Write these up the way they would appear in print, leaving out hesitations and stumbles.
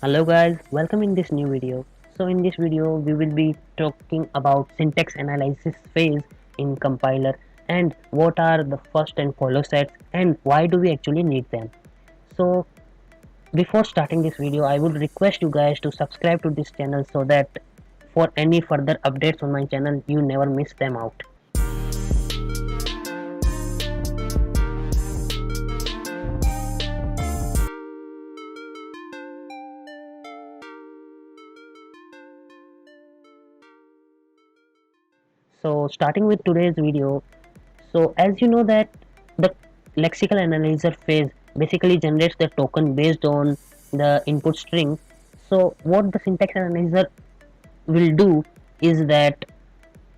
Hello guys, welcome in this new video. So in this video we will be talking about syntax analysis phase in compiler and what are the first and follow sets and why do we actually need them. So before starting this video I would request you guys to subscribe to this channel so that for any further updates on my channel you never miss them out. So starting with today's video, so as you know that the lexical analyzer phase basically generates the token based on the input string. So what the syntax analyzer will do is that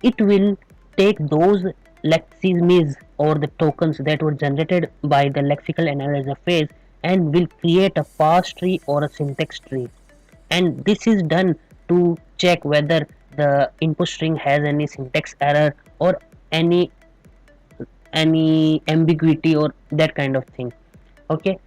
it will take those leximes or the tokens that were generated by the lexical analyzer phase and will create a parse tree or a syntax tree, and this is done to check whether the input string has any syntax error or any ambiguity or that kind of thing. Okay,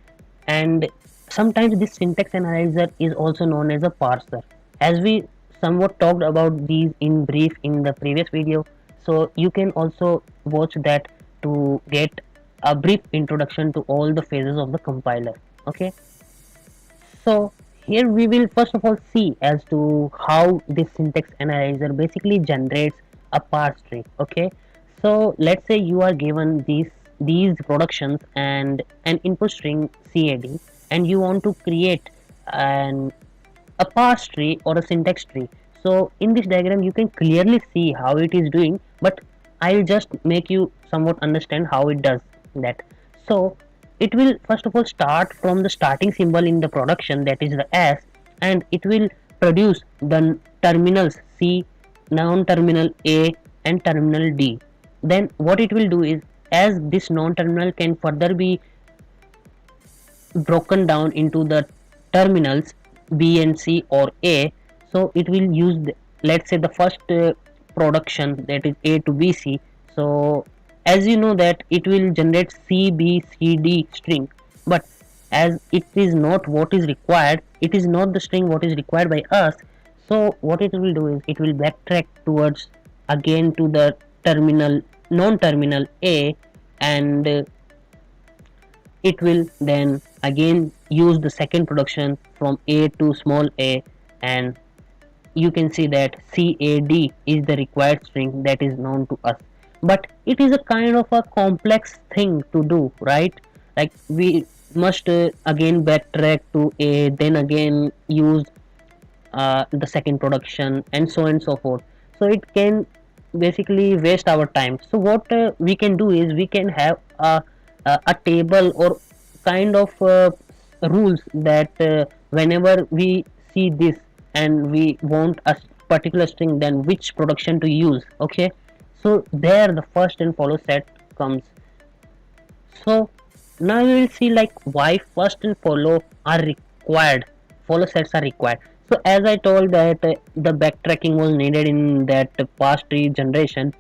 and sometimes this syntax analyzer is also known as a parser, as we somewhat talked about these in brief in the previous video, so you can also watch that to get a brief introduction to all the phases of the compiler. Okay, so here we will first of all see as to how this syntax analyzer basically generates a parse tree. Okay, so let's say you are given these productions and an input string CAD, and you want to create an a parse tree or a syntax tree. So in this diagram you can clearly see how it is doing, but I'll just make you somewhat understand how it does that. So it will first of all start from the starting symbol in the production, that is the S, and it will produce the terminals C, non-terminal A and terminal D. Then what it will do is, as this non-terminal can further be broken down into the terminals B and C or A, so it will use let's say the first production, that is A to BC. So as you know that it will generate C B C D string, but as it is not what is required, it is not the string what is required by us. So what it will do is it will backtrack towards again to the terminal non-terminal A, and it will then again use the second production from A to small a, and you can see that CAD is the required string that is known to us. But it is a kind of a complex thing to do, right? Like we must again backtrack to A, then again use the second production, and so on and so forth. So it can basically waste our time. So what we can do is we can have a table or kind of rules that whenever we see this and we want a particular string, then which production to use. Okay, so there the first and follow set comes. So now we will see like why first and follow are required, follow sets are required. So as I told that the backtracking was needed in that parse tree generation,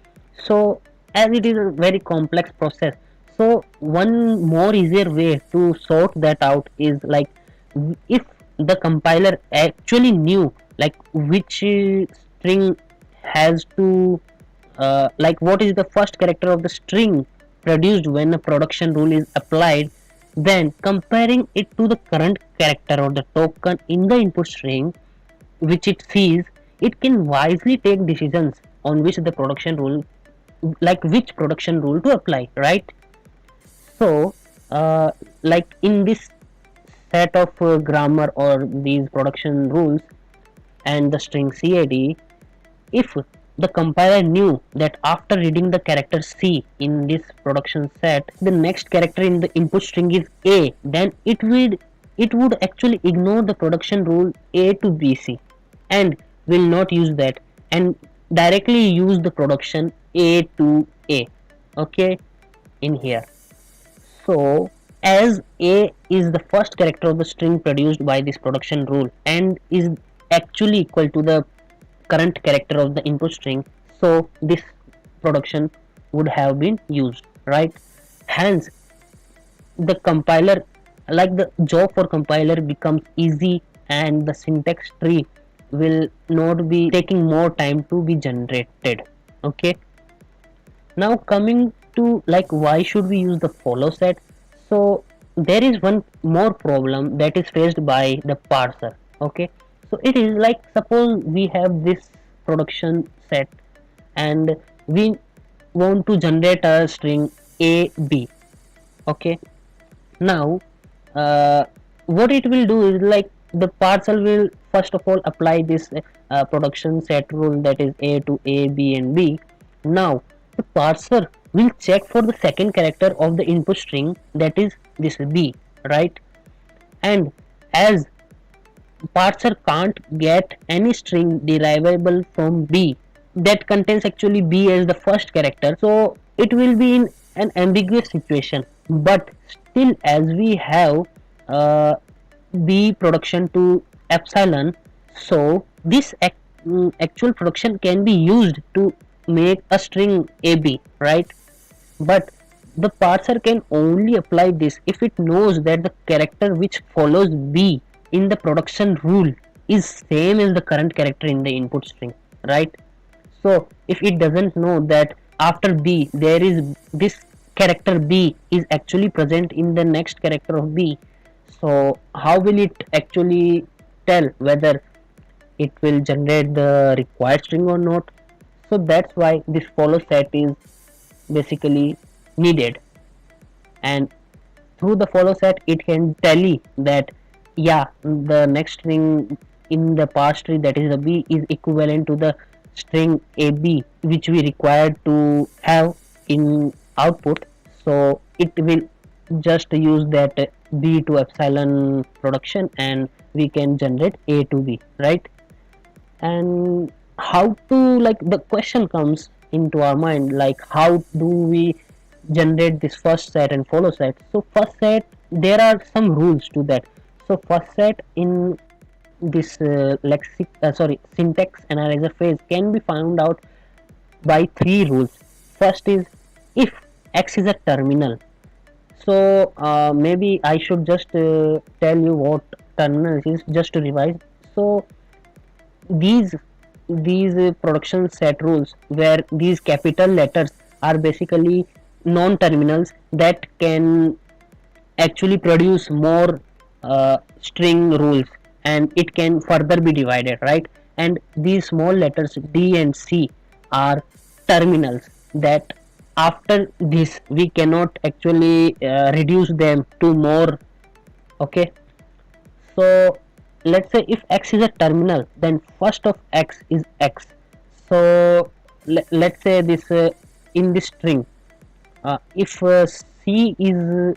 so as it is a very complex process, so one more easier way to sort that out is like, if the compiler actually knew like which string has to like what is the first character of the string produced when a production rule is applied, then comparing it to the current character or the token in the input string which it sees, it can wisely take decisions on which the production rule, like which production rule to apply, right? So like in this set of grammar or these production rules and the string CAD, if the compiler knew that after reading the character C in this production set, the next character in the input string is A, then it would actually ignore the production rule A to BC and will not use that and directly use the production A to A. Okay, in here. So as A is the first character of the string produced by this production rule and is actually equal to the current character of the input string, so this production would have been used, right? Hence the compiler, like the job for compiler becomes easy and the syntax tree will not be taking more time to be generated. Okay, now coming to like why should we use the follow set. So there is one more problem that is faced by the parser. Okay, so it is like suppose we have this production set and we want to generate a string a b. Okay, now what it will do is like the parcel will first of all apply this production set rule, that is a to a, b and b. Now the parser will check for the second character of the input string, that is this b, right? And as parser can't get any string derivable from b that contains actually b as the first character, so it will be in an ambiguous situation. But still, as we have uh, b production to epsilon, so this actual production can be used to make a string ab, right? But the parser can only apply this if it knows that the character which follows b in the production rule is same as the current character in the input string, right? So if it doesn't know that after b there is this character b is actually present in the next character of b, so how will it actually tell whether it will generate the required string or not? So that's why this follow set is basically needed. And through the follow set it can tally that yeah, the next string in the parse tree, that is the b, is equivalent to the string ab which we required to have in output. So it will just use that b to epsilon production and we can generate a to b, right? And how to, like, the question comes into our mind, like how do we generate this first set and follow set. So first set, there are some rules to that. So first set in this syntax analyzer phase can be found out by three rules. First is if x is a terminal. So maybe I should just tell you what terminal is, just to revise. So these production set rules, where these capital letters are basically non-terminals that can actually produce more string rules, and it can further be divided, right? And these small letters d and c are terminals that after this we cannot actually reduce them to more. Okay, so let's say if x is a terminal, then first of x is x. So let's say this in this string, if c is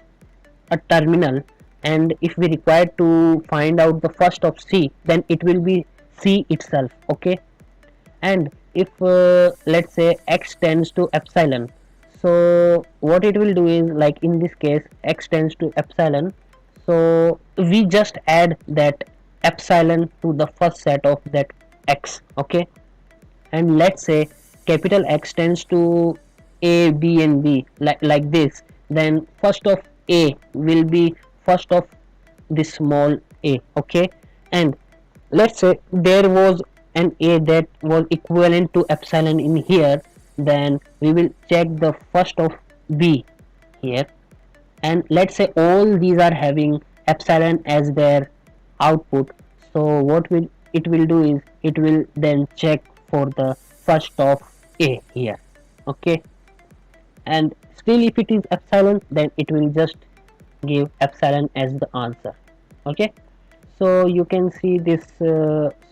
a terminal and if we require to find out the first of c, then it will be c itself. Okay, and if let's say x tends to epsilon, so what it will do is, like in this case x tends to epsilon, so we just add that epsilon to the first set of that x. Okay, and let's say capital X tends to a, b and b, like this, then first of a will be first of this small a. Okay, and let's say there was an a that was equivalent to epsilon in here, then we will check the first of b here, and let's say all these are having epsilon as their output. So what will it will do is, it will then check for the first of a here. Okay, and still if it is epsilon, then it will just give epsilon as the answer. Okay, so you can see this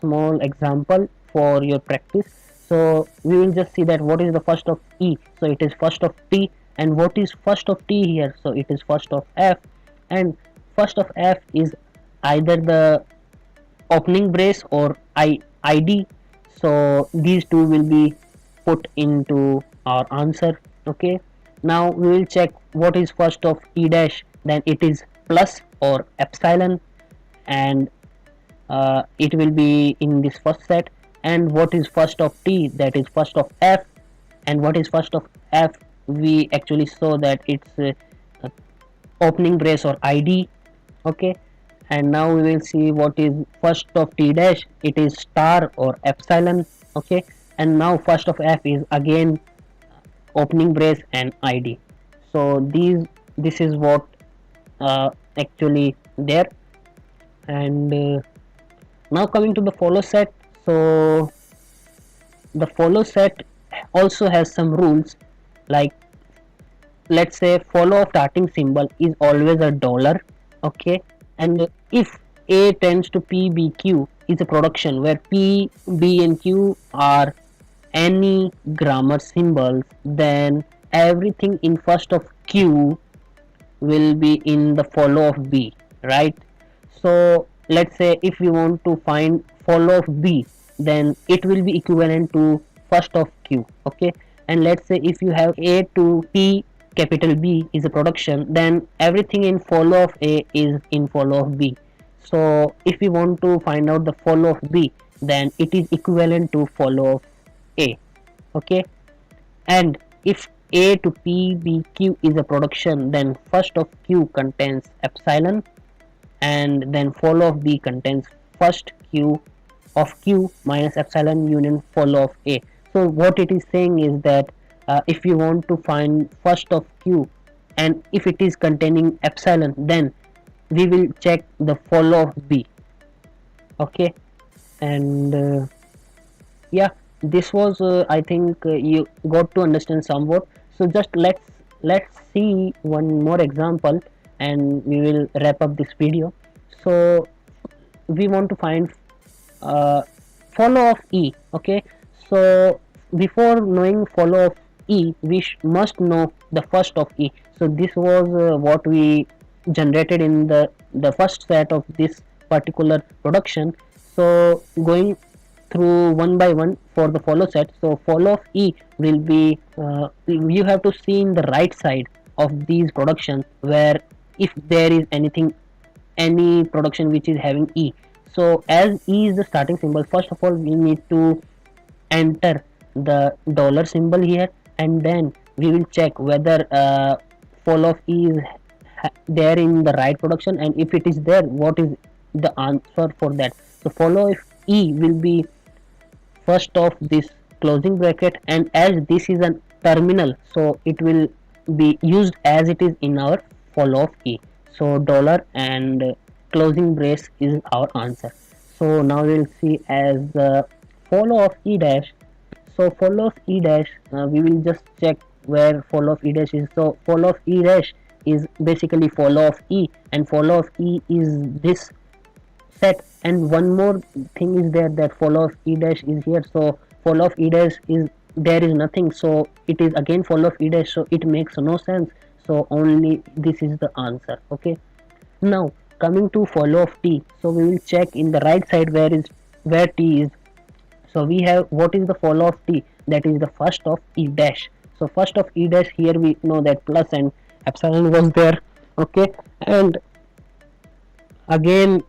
small example for your practice. So we will just see that what is the first of e, so it is first of t, and what is first of t here, so it is first of f, and first of f is either the opening brace or id. So these two will be put into our answer. Okay, now we will check what is first of e dash, then it is plus or epsilon, and it will be in this first set. And what is first of t, that is first of f, and what is first of f, we actually saw that it's opening brace or id. Okay, and now we will see what is first of t dash. It is star or epsilon. Okay, and now first of f is again opening brace and id. So this is what actually there. And now coming to the follow set. So the follow set also has some rules, like let's say follow of starting symbol is always a dollar. Okay, and if a tends to p b q is a production where p b and q are any grammar symbols, then everything in first of q will be in the follow of b, right? So let's say if we want to find follow of b, then it will be equivalent to first of q. Okay, and let's say if you have a to p capital B is a production, then everything in follow of a is in follow of b. So if we want to find out the follow of b, then it is equivalent to follow of a. Okay, and if a to p b q is a production, then first of q contains epsilon, and then follow of b contains first q of q minus epsilon union follow of a. So what it is saying is that if you want to find first of q and if it is containing epsilon, then we will check the follow of b. Okay, and yeah, this was I think you got to understand somewhat. So just let's see one more example and we will wrap up this video. So we want to find uh, follow of e. Okay, so before knowing follow of e, we must know the first of e. So this was what we generated in the first set of this particular production. So going through one by one for the follow set. So follow of e will be you have to see in the right side of these productions where if there is any production which is having e. So as e is the starting symbol, first of all we need to enter the dollar symbol here, and then we will check whether follow of e is there in the right production, and if it is there, what is the answer for that. So follow of e will be first of this closing bracket, and as this is a terminal, so it will be used as it is in our follow of e. So dollar and closing brace is our answer. So now we'll see as follow of e dash. So follow of e dash, we will just check where follow of e dash is. So follow of e dash is basically follow of e, and follow of e is this set. And one more thing is there, that follow of e dash is here. So follow of e dash is there is nothing, so it is again follow of e dash, so it makes no sense. So only this is the answer. Okay, now coming to follow of t. So we will check in the right side where t is. So we have what is the follow of t, that is the first of e dash. So first of e dash, here we know that plus and epsilon was there. Okay, and again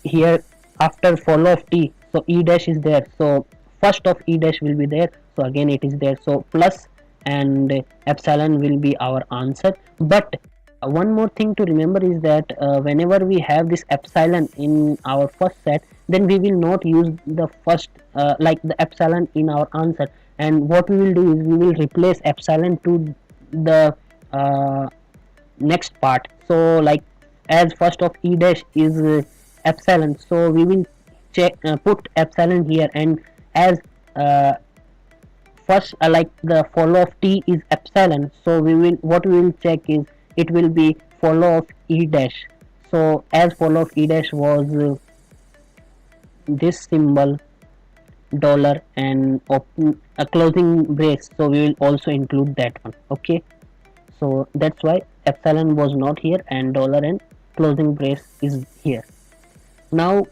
here after follow of t, so e dash is there, so first of e dash will be there, so again it is there, so plus and epsilon will be our answer. But one more thing to remember is that whenever we have this epsilon in our first set, then we will not use the first like the epsilon in our answer, and what we will do is we will replace epsilon to the next part. So like as first of e dash is epsilon, so we will check put epsilon here, and as first like the follow of t is epsilon, so we will check is it will be follow of e dash. So as follow of e dash was this symbol dollar and open a closing brace, so we will also include that one. Okay, so that's why epsilon was not here and dollar and closing brace is here. Now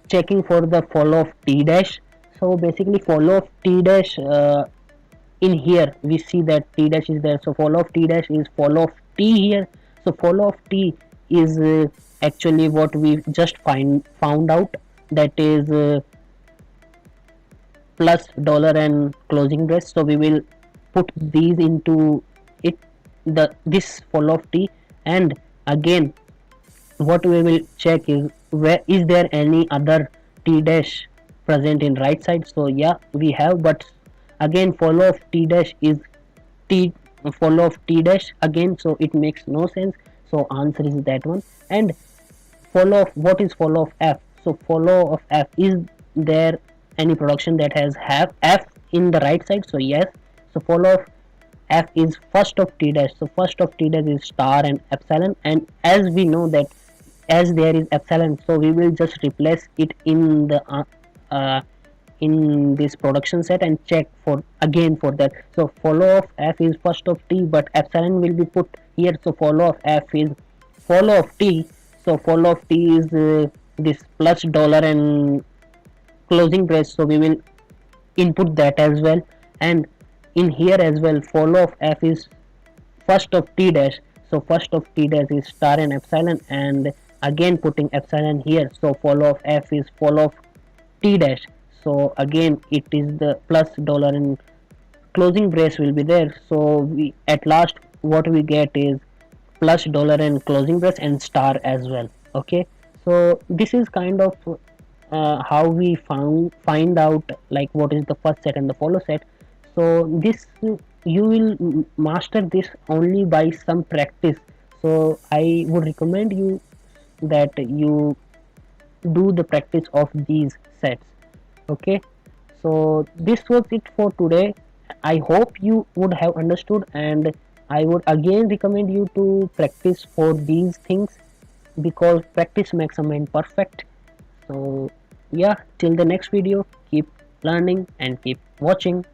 checking for the follow of t dash. So basically follow of t dash, in here we see that t dash is there, so follow of t dash is follow of t here. So follow of t is actually what we just found out, that is plus dollar and closing brace. So we will put these into it, the this follow of t, and again what we will check is, where is there any other t dash present in right side. So yeah, we have, but again follow of t dash is t, follow of t dash again, so it makes no sense. So answer is that one. And follow of, what is follow of f? So follow of f, is there any production that has have f in the right side? So yes. So follow of f is first of t dash, so first of t dash is star and epsilon, and as we know that as there is epsilon, so we will just replace it uh, in this production set and check for again for that. So follow of f is first of t, but epsilon will be put here, so follow of f is follow of t. So follow of t is this plus dollar and closing brace, so we will input that as well. And in here as well, follow of f is first of t dash, so first of t dash is star and epsilon, and again putting epsilon here, so follow of f is follow of t dash, so again it is the plus dollar and closing brace will be there. So we at last what we get is plus dollar and closing brace and star as well. Okay, so this is kind of how we find out like what is the first set and the follow set. So this, you will master this only by some practice. So I would recommend you that you do the practice of these sets. Okay, so this was it for today. I hope you would have understood, and I would again recommend you to practice for these things, because practice makes a man perfect. So yeah, till the next video, keep learning and keep watching.